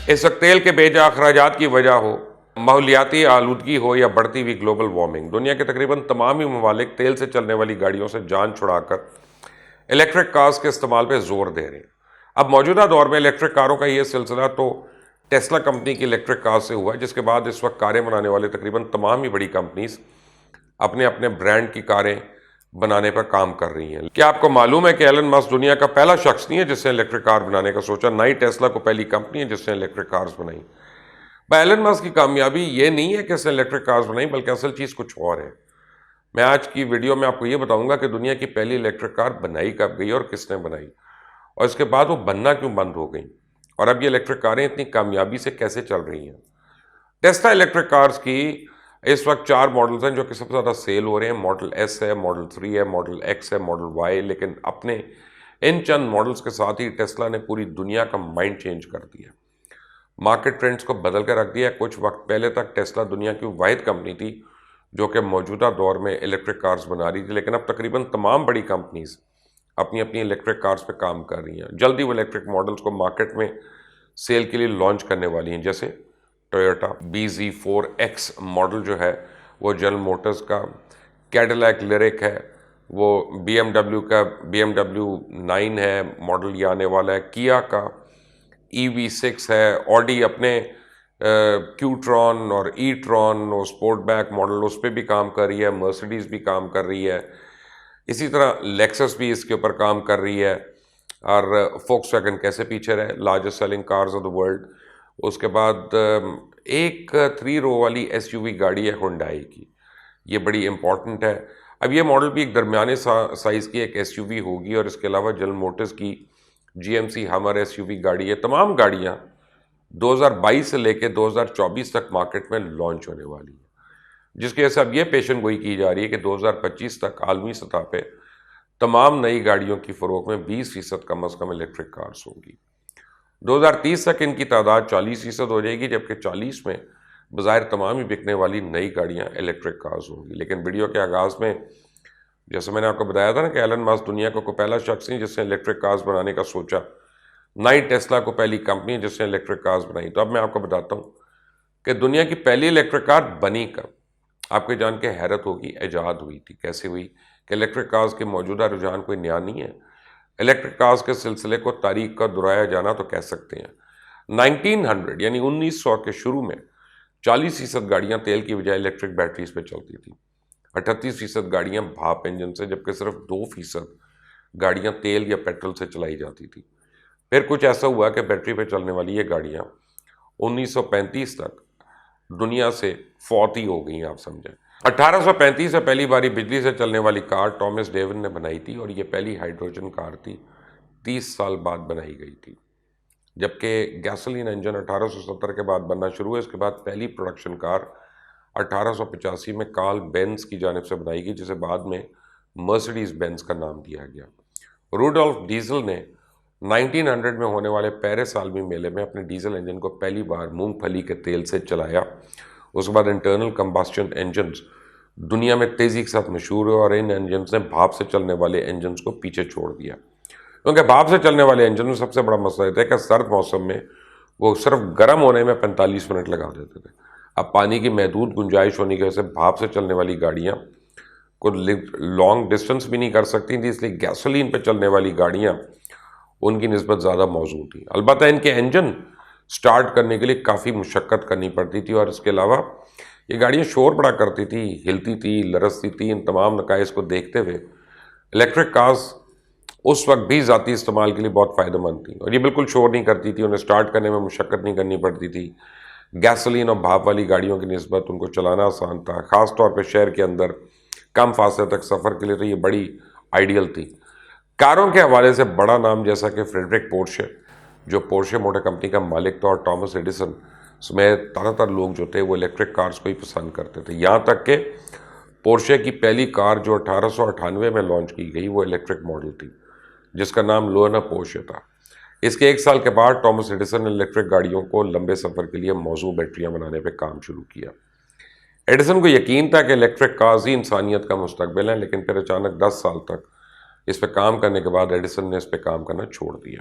اس وقت تیل کے بے جا اخراجات کی وجہ ہو، ماحولیاتی آلودگی ہو یا بڑھتی ہوئی گلوبل وارمنگ، دنیا کے تقریباً تمام ہی ممالک تیل سے چلنے والی گاڑیوں سے جان چھڑا کر الیکٹرک کارز کے استعمال پہ زور دے رہے ہیں۔ اب موجودہ دور میں الیکٹرک کاروں کا یہ سلسلہ تو ٹیسلا کمپنی کی الیکٹرک کار سے ہوا، جس کے بعد اس وقت کاریں بنانے والے تقریباً تمام ہی بڑی کمپنیز اپنے اپنے برانڈ کی کاریں بنانے پر کام کر رہی ہیں۔ کیا آپ کو معلوم ہے کہ ایلن مسک دنیا کا پہلا شخص نہیں ہے جس نے الیکٹرک کار بنانے کا سوچا، نہ ہی ٹیسلا کو پہلی کمپنی ہے جس نے الیکٹرک کارز بنائی۔ ایلن مسک کی کامیابی یہ نہیں ہے کہ اس نے الیکٹرک کارز بنائی، بلکہ اصل چیز کچھ اور ہے۔ میں آج کی ویڈیو میں آپ کو یہ بتاؤں گا کہ دنیا کی پہلی الیکٹرک کار بنائی کب گئی اور کس نے بنائی، اور اس کے بعد وہ بننا کیوں بند ہو گئیں، اور اب یہ الیکٹرک کاریں اتنی کامیابی سے کیسے چل رہی ہیں۔ ٹیسلا الیکٹرک کارز کی اس وقت 4 ماڈلز ہیں جو کہ سب سے زیادہ سیل ہو رہے ہیں۔ ماڈل ایس ہے، ماڈل 3 ہے، ماڈل ایکس ہے، ماڈل وائی، لیکن اپنے ان چند ماڈلز کے ساتھ ہی ٹیسلا نے پوری دنیا کا مائنڈ چینج کر دیا، مارکیٹ ٹرینڈز کو بدل کے رکھ دیا۔ کچھ وقت پہلے تک ٹیسلا دنیا کی واحد کمپنی تھی جو کہ موجودہ دور میں الیکٹرک کارز بنا رہی تھی، لیکن اب تقریباً تمام بڑی کمپنیز اپنی اپنی الیکٹرک کارز پہ کام کر رہی ہیں۔ جلدی وہ الیکٹرک ماڈلز کو مارکیٹ میں سیل کے لیے لانچ کرنے والی ہیں، جیسے ٹویوٹا BZ4X ماڈل جو ہے وہ جنرل موٹرز کا، کیڈیلیک لیرک ہے، وہ BMW کا BMW9 ہے ماڈل یہ آنے والا ہے، کیا کا EV6 ہے، آڈی اپنے کیوٹران اور ٹران اور اسپورٹ بیک ماڈل اس پہ بھی کام کر رہی ہے، مرسیڈیز بھی کام کر رہی ہے، اسی طرح لیکسس بھی اس کے اوپر کام کر رہی ہے، اور فوکس ویگن کیسے پیچھے رہے، largest selling cars of the world. اس کے بعد ایک 3 رو والی SUV گاڑی ہے ہنڈائی کی، یہ بڑی امپورٹنٹ ہے۔ اب یہ ماڈل بھی ایک درمیانے سائز کی ایک SUV ہوگی، اور اس کے علاوہ جنرل موٹرز کی GMC ہمر SUV گاڑی ہے۔ تمام گاڑیاں 2022 سے لے کے 2024 تک مارکیٹ میں لانچ ہونے والی ہیں، جس کی وجہ سے اب یہ پیشن گوئی کی جا رہی ہے کہ 2025 تک عالمی سطح پہ تمام نئی گاڑیوں کی فروخت میں 20% کم از کم الیکٹرک کارز ہوں گی۔ 2030 تک ان کی تعداد 40% ہو جائے گی، جبکہ 40 میں بظاہر تمام ہی بکنے والی نئی گاڑیاں الیکٹرک کارز ہوں گی۔ لیکن ویڈیو کے آغاز میں جیسے میں نے آپ کو بتایا تھا نا کہ ایلن مسک دنیا کا کوئی پہلا شخص نہیں جس نے الیکٹرک کارز بنانے کا سوچا، نہ ہی ٹیسلا کو پہلی کمپنی ہے جس نے الیکٹرک کارز بنائی۔ تو اب میں آپ کو بتاتا ہوں کہ دنیا کی پہلی الیکٹرک کار بنی کب۔ آپ کو جان کے حیرت ہوگی، ایجاد ہوئی تھی۔ کیسے ہوئی؟ کہ الیکٹرک کارز کے موجودہ رجحان کوئی نیا نہیں ہے، الیکٹرک کارز کے سلسلے کو تاریخ کا دہرایا جانا تو کہہ سکتے ہیں۔ 1900 یعنی 1900 کے شروع میں 40% گاڑیاں تیل کی بجائے الیکٹرک بیٹریز پہ چلتی تھیں، 38% گاڑیاں بھاپ انجن سے، جبکہ صرف 2% گاڑیاں تیل یا پیٹرول سے چلائی جاتی تھی۔ پھر کچھ ایسا ہوا کہ بیٹری پہ چلنے والی یہ گاڑیاں 1935 تک دنیا سے فوت ہی ہو گئیں، آپ سمجھیں۔ 1835 سے پہلی باری بجلی سے چلنے والی کار ٹامس ڈیون نے بنائی تھی، اور یہ پہلی ہائیڈروجن کار تھی، 30 سال بعد بنائی گئی تھی۔ جبکہ گیسولین انجن 1870 کے بعد بننا شروع ہے۔ اس کے بعد پہلی پروڈکشن کار 1885 میں کارل بینز کی جانب سے بنائی گئی، جسے بعد میں مرسیڈیز بینز کا نام دیا گیا۔ روڈولف ڈیزل نے 1900 میں ہونے والے پیرس عالمی میلے میں اپنے ڈیزل انجن کو پہلی بار مونگ پھلی کے تیل سے چلایا۔ اس کے بعد انٹرنل کمبسشن انجنز دنیا میں تیزی کے ساتھ مشہور ہوئے، اور ان انجنز نے بھاپ سے چلنے والے انجنز کو پیچھے چھوڑ دیا، کیونکہ بھاپ سے چلنے والے انجن میں سب سے بڑا مسئلہ یہ ہے کہ سرد موسم میں وہ صرف گرم ہونے میں 45 منٹ لگا دیتے تھے۔ اب پانی کی محدود گنجائش ہونے کی وجہ سے بھاپ سے چلنے والی گاڑیاں کو لانگ ڈسٹنس بھی نہیں کر سکتی تھیں، اس لیے گیسولین پہ چلنے والی گاڑیاں ان کی نسبت زیادہ موزوں تھی۔ البتہ ان کے انجن سٹارٹ کرنے کے لیے کافی مشقت کرنی پڑتی تھی، اور اس کے علاوہ یہ گاڑیاں شور بڑا کرتی تھی، ہلتی تھی، لرزتی تھی۔ ان تمام نقائص کو دیکھتے ہوئے الیکٹرک کارز اس وقت بھی ذاتی استعمال کے لیے بہت فائدہ مند تھی، اور یہ بالکل شور نہیں کرتی تھی، انہیں سٹارٹ کرنے میں مشقت نہیں کرنی پڑتی تھی۔ گیسولین اور بھاپ والی گاڑیوں کی نسبت ان کو چلانا آسان تھا، خاص طور پہ شہر کے اندر کم فاصلے تک سفر کے لیے تو یہ بڑی آئیڈیل تھی۔ کاروں کے حوالے سے بڑا نام جیسا کہ فریڈرک پورشے، جو پورشے موٹر کمپنی کا مالک تھا، اور ٹامس ایڈیسن سمیت زیادہ تر لوگ جو تھے وہ الیکٹرک کارز کو ہی پسند کرتے تھے، یہاں تک کہ پورشے کی پہلی کار جو 1898 میں لانچ کی گئی وہ الیکٹرک ماڈل تھی، جس کا نام لونا پورشے تھا۔ اس کے 1 سال کے بعد ٹامس ایڈیسن نے الیکٹرک گاڑیوں کو لمبے سفر کے لیے موزوں بیٹریاں بنانے پہ کام شروع کیا۔ ایڈیسن کو یقین تھا کہ الیکٹرک کارز ہی انسانیت کا مستقبل ہے، لیکن پھر اچانک 10 سال تک اس پہ کام کرنے کے بعد ایڈیسن نے اس پہ کام کرنا چھوڑ دیا۔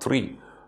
3